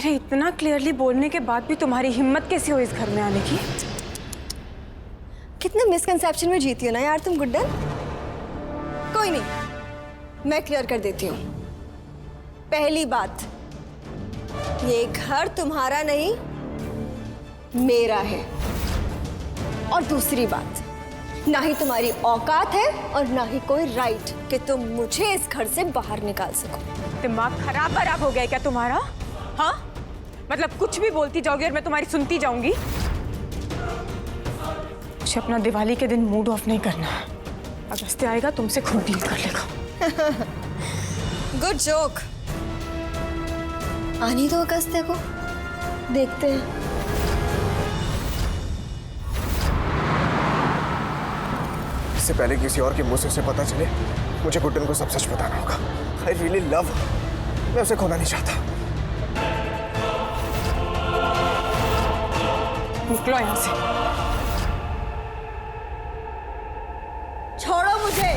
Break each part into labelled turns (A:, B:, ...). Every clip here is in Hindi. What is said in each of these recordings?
A: मेरे इतना क्लियरली बोलने के बाद भी तुम्हारी हिम्मत कैसे हुई इस घर में आने की?
B: कितने मिसकंसेप्शन में जीती हो ना यार तुम गुड्डन। कोई नहीं, मैं क्लियर कर देती हूँ। पहली बात, ये घर तुम्हारा नहीं मेरा है। और दूसरी बात, ना ही तुम्हारी औकात है और ना ही कोई राइट कि तुम मुझे इस घर से बाहर निकाल सको।
A: दिमाग खराब हो गया क्या तुम्हारा? हाँ, मतलब कुछ भी बोलती जाओगी और मैं तुम्हारी सुनती जाऊंगी? मुझे अपना दिवाली के दिन मूड ऑफ नहीं करना है। अगस्त्य आएगा तुमसे खुद डील कर लेगा।
B: Good joke. आनी दो अगस्त्य को, देखते हैं।
C: इससे पहले किसी और के मुंह से उसे पता चले, मुझे गुड्डन को सब सच बताना होगा। आई रियली लव, मैं उसे खोना नहीं चाहता।
A: निकलो यहाँ से।
B: छोड़ो मुझे।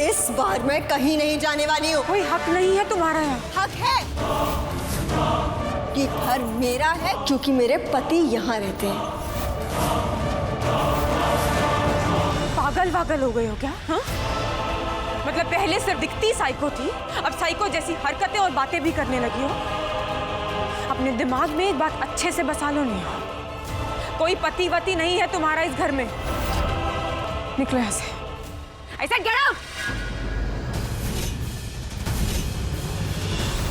B: इस बार मैं कहीं नहीं जाने वाली हूँ।
A: कोई हक नहीं है तुम्हारा यहाँ।
B: हक है। ये घर मेरा है क्योंकि मेरे पति यहाँ रहते हैं।
A: पागल हो गए हो क्या? हाँ? मतलब पहले सिर्फ दिखती साइको थी, अब साइको जैसी हरकतें और बातें भी करने लगी हो। अपने दिमाग में एक बात अच्छे से बसा लो नहीं, कोई पति वती नहीं है तुम्हारा इस घर में। निकलो यहाँ से। ऐसा गेट आउट।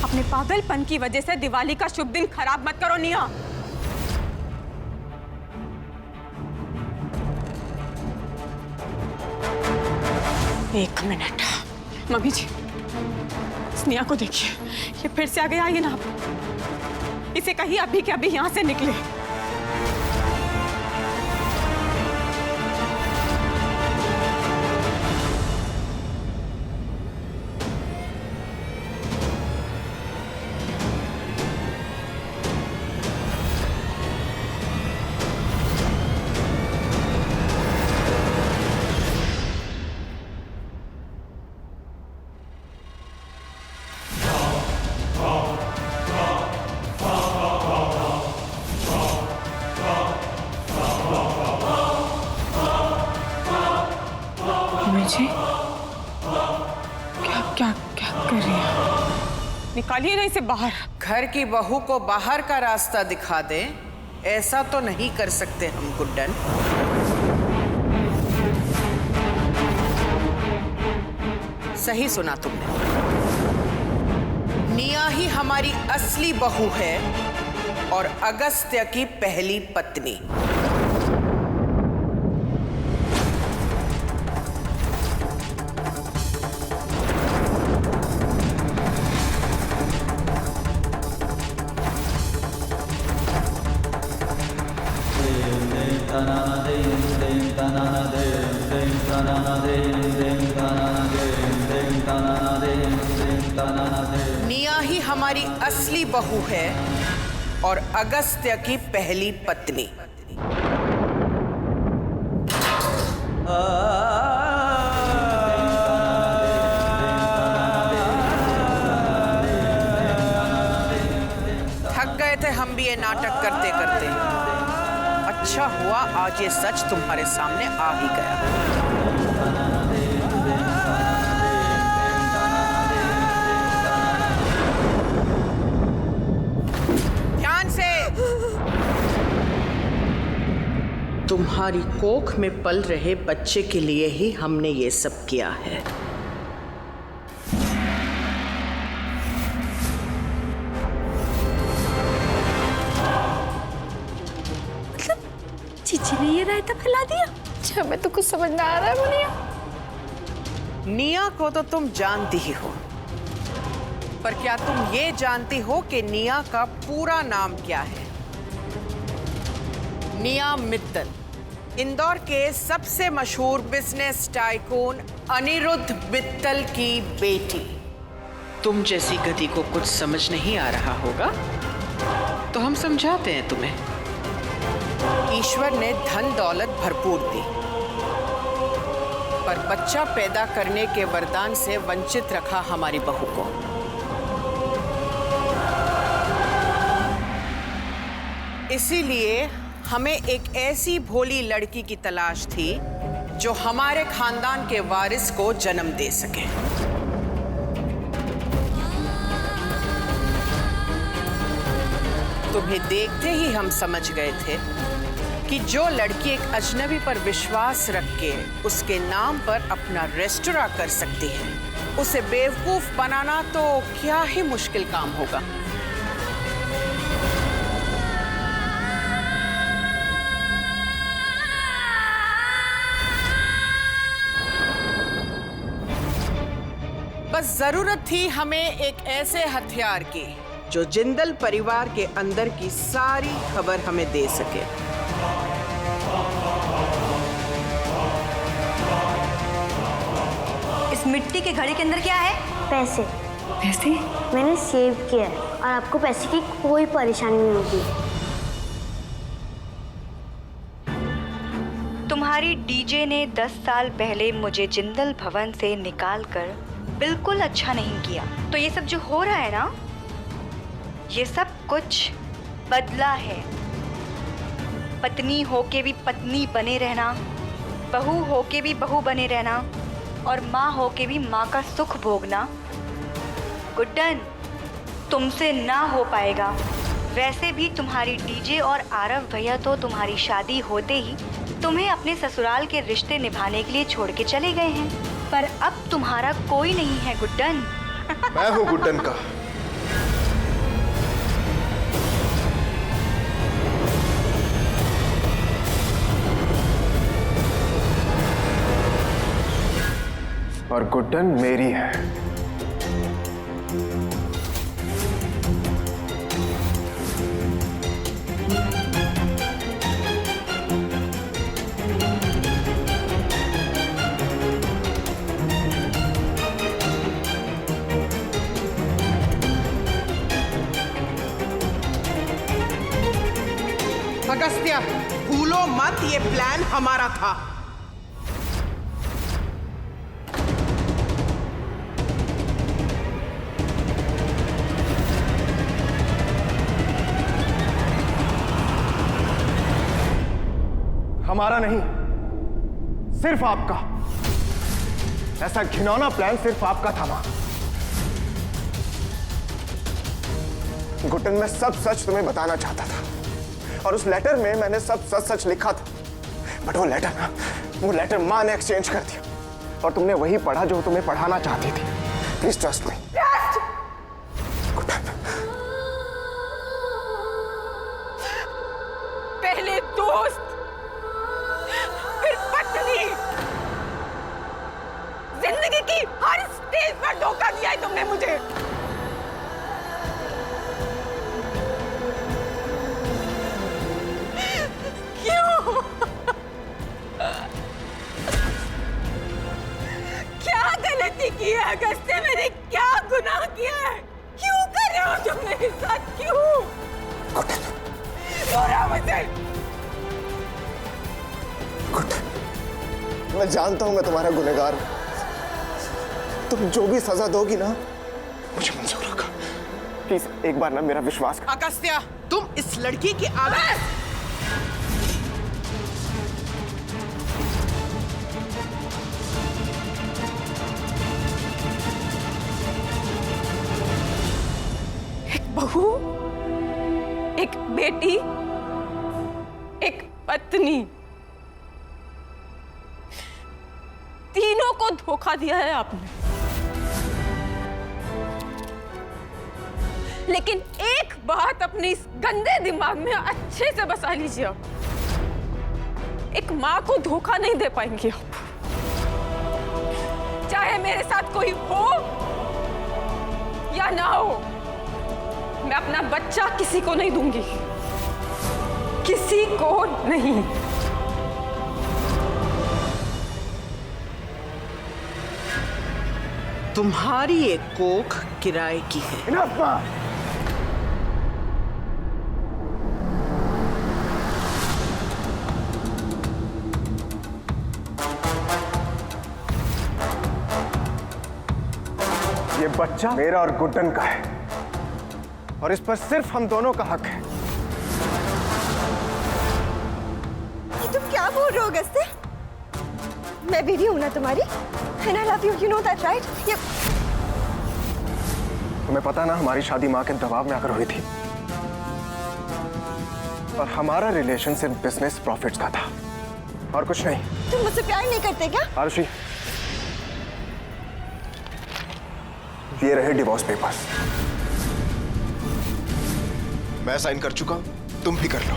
A: अपने पागलपन की वजह से दिवाली का शुभ दिन खराब मत करो निया। एक मिनट, मम्मी जी, स्नेहा को देखिए, ये फिर से आ गया ये ना। इसे कहिए अभी के अभी यहां से निकले। जी क्या कर रही है? निकालिए ना इसे बाहर।
D: घर की बहू को बाहर का रास्ता दिखा दे, ऐसा तो नहीं कर सकते हम गुड्डन। सही सुना तुमने, निया ही हमारी असली बहू है और अगस्त्य की पहली पत्नी। निया ही हमारी असली बहू है और अगस्त्य की पहली पत्नी। थक गए थे हम भी ये नाटक करते करते। अच्छा हुआ आज ये सच तुम्हारे सामने आ ही गया। ध्यान से। तुम्हारी कोख में पल रहे बच्चे के लिए ही हमने ये सब किया है।
A: चीची ने ये रायता फैला दिया। अच्छा, मैं तो कुछ समझ ना आ रहा है मुनिया।
D: निया को तो तुम जानती ही हो, पर क्या तुम ये जानती हो कि निया का पूरा नाम क्या है? निया मित्तल, इंदौर के सबसे मशहूर बिजनेस टाइकून अनिरुद्ध मित्तल की बेटी। तुम जैसी गधी को कुछ समझ नहीं आ रहा होगा तो हम समझाते हैं तुम्हें। ईश्वर ने धन दौलत भरपूर दी, पर बच्चा पैदा करने के वरदान से वंचित रखा हमारी बहू को। इसीलिए हमें एक ऐसी भोली लड़की की तलाश थी जो हमारे खानदान के वारिस को जन्म दे सके। तुम्हें देखते ही हम समझ गए थे कि जो लड़की एक अजनबी पर विश्वास रख के उसके नाम पर अपना रेस्टोरेंट कर सकती है, उसे बेवकूफ बनाना तो क्या ही मुश्किल काम होगा। बस जरूरत थी हमें एक ऐसे हथियार की जो जिंदल परिवार के अंदर की सारी खबर हमें दे सके।
E: इस मिट्टी के घड़े के अंदर क्या है?
F: पैसे
E: पैसे?
F: मैंने सेव किया है और आपको पैसे की कोई परेशानी नहीं होगी।
E: तुम्हारी डीजे ने 10 साल पहले मुझे जिंदल भवन से निकाल कर बिल्कुल अच्छा नहीं किया। तो ये सब जो हो रहा है ना, ये सब कुछ बदला है। पत्नी होके भी पत्नी बने रहना, बहू होके भी बहू बने रहना और माँ होके भी माँ का सुख भोगना गुड्डन तुमसे ना हो पाएगा। वैसे भी तुम्हारी डीजे और आरव भैया तो तुम्हारी शादी होते ही तुम्हें अपने ससुराल के रिश्ते निभाने के लिए छोड़ के चले गए हैं, पर अब तुम्हारा कोई नहीं है गुड्डन।
C: मैं हूँ गुड्डन का। और गुड्डन मेरी है।
D: अगस्त्या, भूलो मत, ये प्लान हमारा था।
C: हमारा नहीं, सिर्फ आपका। ऐसा घिनौना प्लान सिर्फ आपका था मां। गुड्डन, मैं सब सच तुम्हें बताना चाहता था और उस लेटर में मैंने सब सच सच लिखा था, बट वो लेटर मां ने एक्सचेंज कर दिया और तुमने वही पढ़ा जो तुम्हें पढ़ाना चाहती थी। Please trust me. गुड्डन,
A: पहले दोस्त, फिर पत्नी। जिंदगी की हर स्टेज पर धोखा दिया है तुमने मुझे। क्यों? क्या गलती की है अगस्त्य? मैंने क्या गुनाह किया है? क्यों कर रहे हो तुम मेरे साथ? क्यों? रो रहा मुझे।
C: गुड्डन, मैं जानता हूं मैं तुम्हारा गुनहगार हूं। तुम जो भी सजा दोगी ना, मुझे मंजूर होगा। प्लीज एक बार ना मेरा विश्वास कर।
D: अगस्त्या, तुम इस लड़की की आगे।
A: एक बहू, एक बेटी, एक पत्नी, तीनों को धोखा दिया है आपने। लेकिन एक बात अपने इस गंदे दिमाग में अच्छे से बसा लीजिए, एक मां को धोखा नहीं दे पाएंगे आप। चाहे मेरे साथ कोई हो या ना हो, मैं अपना बच्चा किसी को नहीं दूंगी, किसी को नहीं।
D: तुम्हारी एक कोख किराए की है।
C: Enough, मां। बच्चा मेरा और गुड्डन का है और इस पर सिर्फ हम दोनों का हक है।
B: ये तुम क्या बोल रहे हो गस्ते? मैं बीवी हूं ना तुम्हारी, and I love you, you know that, right? ये
C: तुम्हें पता ना हमारी शादी माँ के दबाव में आकर हुई थी और हमारा रिलेशन सिर्फ बिजनेस प्रॉफिट्स का था और कुछ नहीं।
B: तुम मुझसे प्यार नहीं करते क्या?
C: आरुषि, ये रहे डिवोर्स पेपर्स। मैं साइन कर चुका हूं, तुम भी कर लो।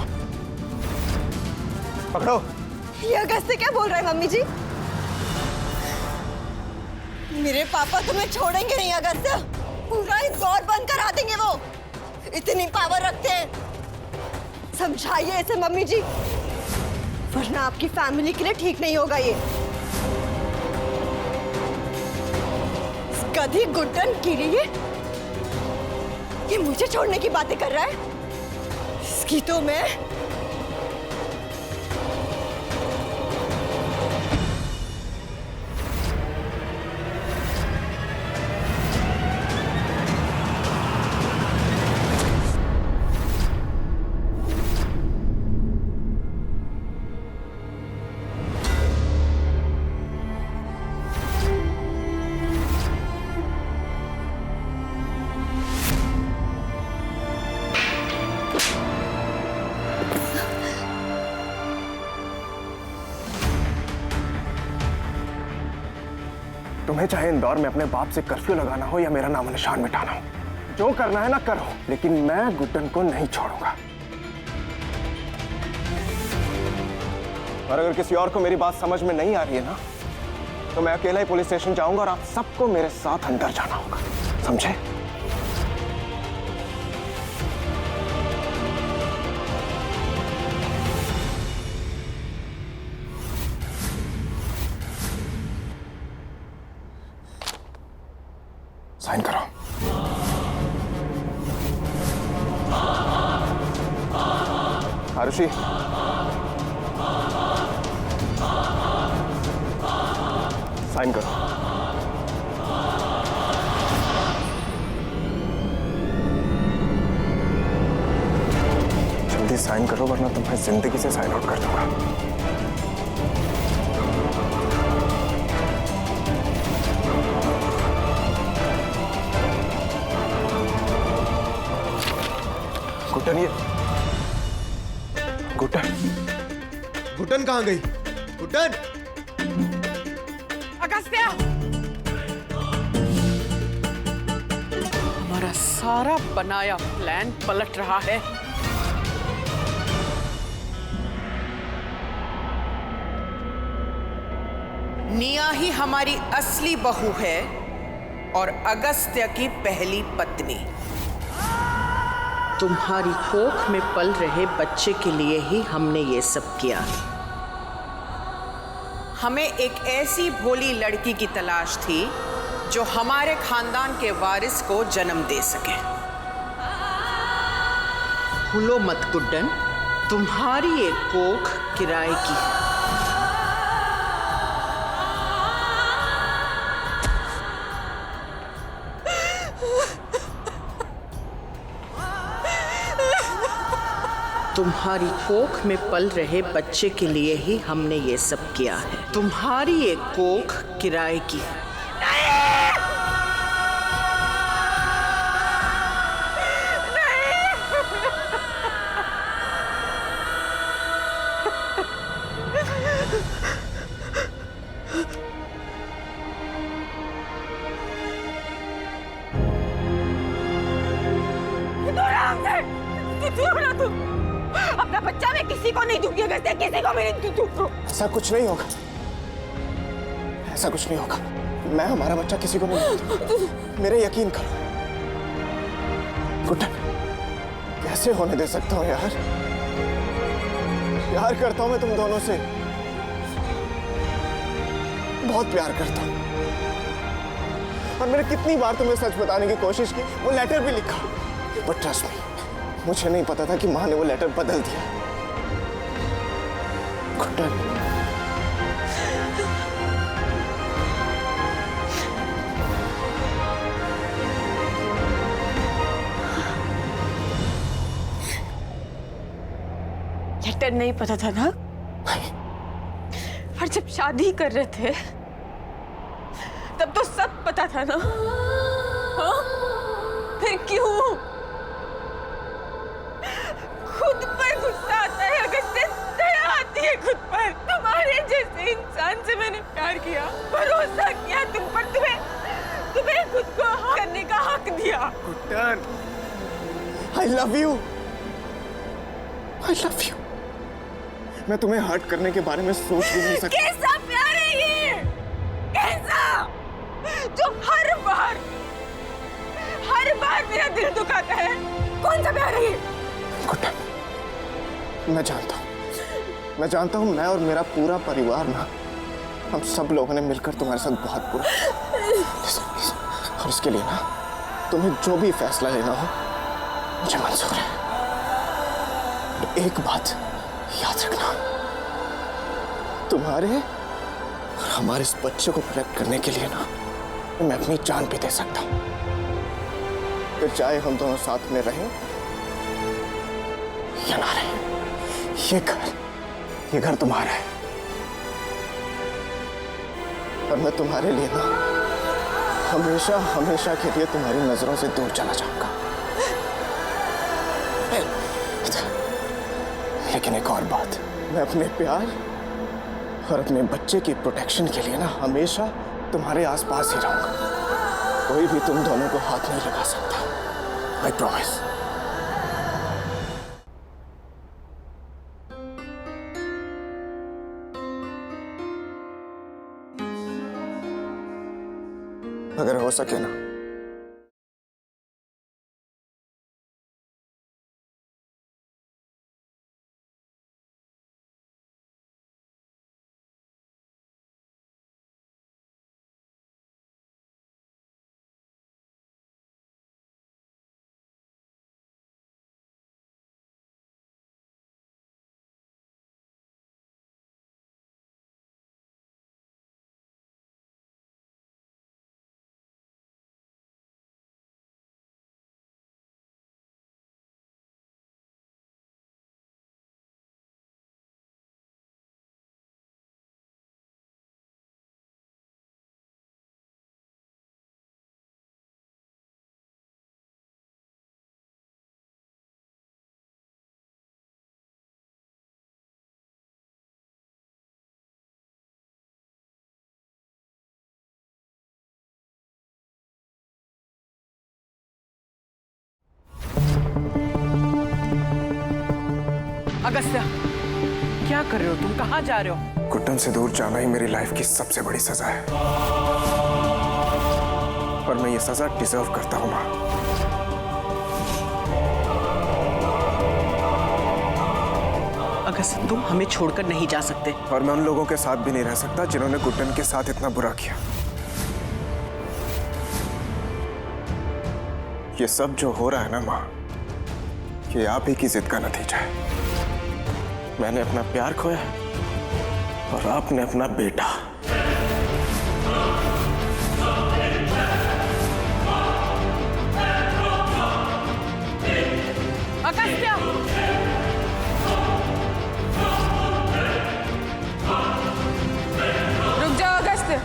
C: पकड़ो।
B: ये अगस्त्य क्या बोल रहा है मम्मी जी? मेरे पापा तुम्हें छोड़ेंगे नहीं अगस्त्य, पूरा इंदौर बंद करा देंगे वो, इतनी पावर रखते हैं। समझाइए इसे मम्मी जी, वरना आपकी फैमिली के लिए ठीक नहीं होगा ये। इस गधी गुड्डन के लिए ये मुझे छोड़ने की बातें कर रहा है। इसकी तो मैं
C: तुम्हें चाहे इंदौर में अपने बाप से कर्फ्यू लगाना हो या मेरा नाम निशान मिटाना हो, जो करना है ना करो, लेकिन मैं गुड्डन को नहीं छोड़ूंगा। और अगर किसी और को मेरी बात समझ में नहीं आ रही है ना, तो मैं अकेला ही पुलिस स्टेशन जाऊंगा और आप सबको मेरे साथ अंदर जाना होगा, समझे? साइन करो। आरुषि, साइन करो। जल्दी साइन करो वरना तुम्हें जिंदगी से साइन आउट कर दूंगा। गुड्डन, ये गुड्डन, गुड्डन कहाँ गई? गुड्डन!
D: अगस्त्य! हमारा सारा बनाया प्लान पलट रहा है। निया ही हमारी असली बहू है और अगस्त्य की पहली पत्नी। तुम्हारी कोख में पल रहे बच्चे के लिए ही हमने ये सब किया। हमें एक ऐसी भोली लड़की की तलाश थी जो हमारे खानदान के वारिस को जन्म दे सके। भूलो मत गुड्डन, तुम्हारी एक कोख किराए की है। तुम्हारी कोख में पल रहे बच्चे के लिए ही हमने ये सब किया है। तुम्हारी एक कोख किराए की है।
A: अपना बच्चा मैं किसी को नहीं दूंगी, अगर किसी को मैं नहीं दूंगी।
C: ऐसा कुछ नहीं होगा, ऐसा कुछ नहीं होगा। मैं हमारा बच्चा किसी को नहीं दूंगा, मेरे यकीन करो। गुड्डन, कैसे होने दे सकता हूँ यार? प्यार करता हूँ मैं तुम दोनों से, बहुत प्यार करता हूँ। और मैंने कितनी बार तुम्हें सच बताने की कोशिश की, वो लेटर भी लिखा, बट ट्रस्ट मी, मुझे नहीं पता था कि माँ ने वो लेटर बदल दिया। गुड्डन,
A: लेटर नहीं पता था ना? और जब शादी कर रहे थे तब तो सब पता था ना? हाँ? फिर क्यों? खुद पर गुस्सा आता है, अगस्त्य, दया आती है खुद पर। तुम्हारे जैसे इंसान से मैंने प्यार किया, भरोसा किया तुम पर, तुम्हें खुद को करने का हक दिया।
C: Guddan, I love you. I love you. मैं तुम्हें हर्ट करने के बारे में सोच भी नहीं सकता।
A: कैसा प्यार है ये? कैसा? जो हर बार मेरा दिल दुखाता है। कौन सा प्यार है ये?
C: गुड्डन, मैं जानता हूँ मैं और मेरा पूरा परिवार ना, हम सब लोगों ने मिलकर तुम्हारे साथ बहुत बुरा किया। और इसके लिए ना तुम्हें जो भी फैसला लेना हो मुझे मंजूर है। और एक बात याद रखना, तुम्हारे और हमारे इस बच्चे को प्रोटेक्ट करने के लिए ना मैं अपनी जान भी दे सकता हूँ। फिर चाहे हम दोनों साथ में रहें या ना रहें, ये घर तुम्हारा है और मैं तुम्हारे लिए ना हमेशा के लिए तुम्हारी नजरों से दूर चला जाऊंगा। लेकिन एक और बात, मैं अपने प्यार और अपने बच्चे की प्रोटेक्शन के लिए ना हमेशा तुम्हारे आसपास ही रहूंगा। कोई भी तुम दोनों को हाथ नहीं लगा सकता। I promise. अगर हो सके ना
D: अगस्त्या, क्या कर रहे हो तुम? कहाँ जा रहे हो?
C: गुड्डन से दूर जाना ही मेरी लाइफ की सबसे बड़ी सजा है और मैं ये सजा डिजर्व करता हूँ माँ।
D: अगस्त्या, तुम हमें छोड़कर नहीं जा सकते।
C: और मैं उन लोगों के साथ भी नहीं रह सकता जिन्होंने गुड्डन के साथ इतना बुरा किया। ये सब जो हो रहा है ना माँ, ये आप ही की जिद का नतीजा है। मैंने अपना प्यार खोया और आपने अपना बेटा।
D: अगस्त्या,
A: रुक जाओ अगस्त्य।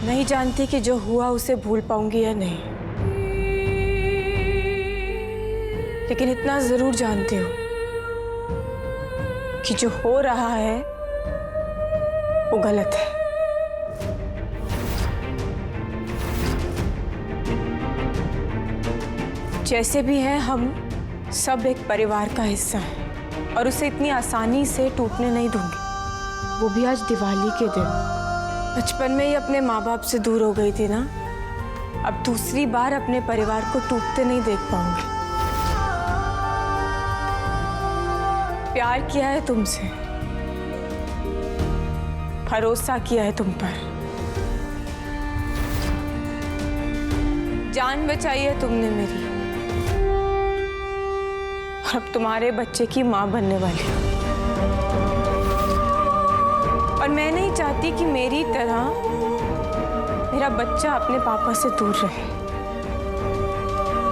A: नहीं जानती कि जो हुआ उसे भूल पाऊंगी या नहीं, लेकिन इतना जरूर जानती हूँ कि जो हो रहा है वो गलत है। जैसे भी हैं, हम सब एक परिवार का हिस्सा हैं और उसे इतनी आसानी से टूटने नहीं दूंगी, वो भी आज दिवाली के दिन। बचपन में ही अपने माँ बाप से दूर हो गई थी ना, अब दूसरी बार अपने परिवार को टूटते नहीं देख पाऊंगी। प्यार किया है तुमसे, भरोसा किया है तुम पर, जान बचाई है तुमने मेरी, और अब तुम्हारे बच्चे की मां बनने वाली हूं। और मैं नहीं चाहती कि मेरी तरह मेरा बच्चा अपने पापा से दूर रहे,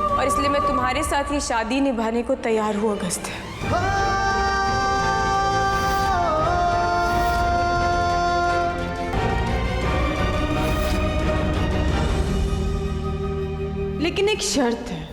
A: और इसलिए मैं तुम्हारे साथ ये शादी निभाने को तैयार हूं अगस्त्य। लेकिन एक शर्त है।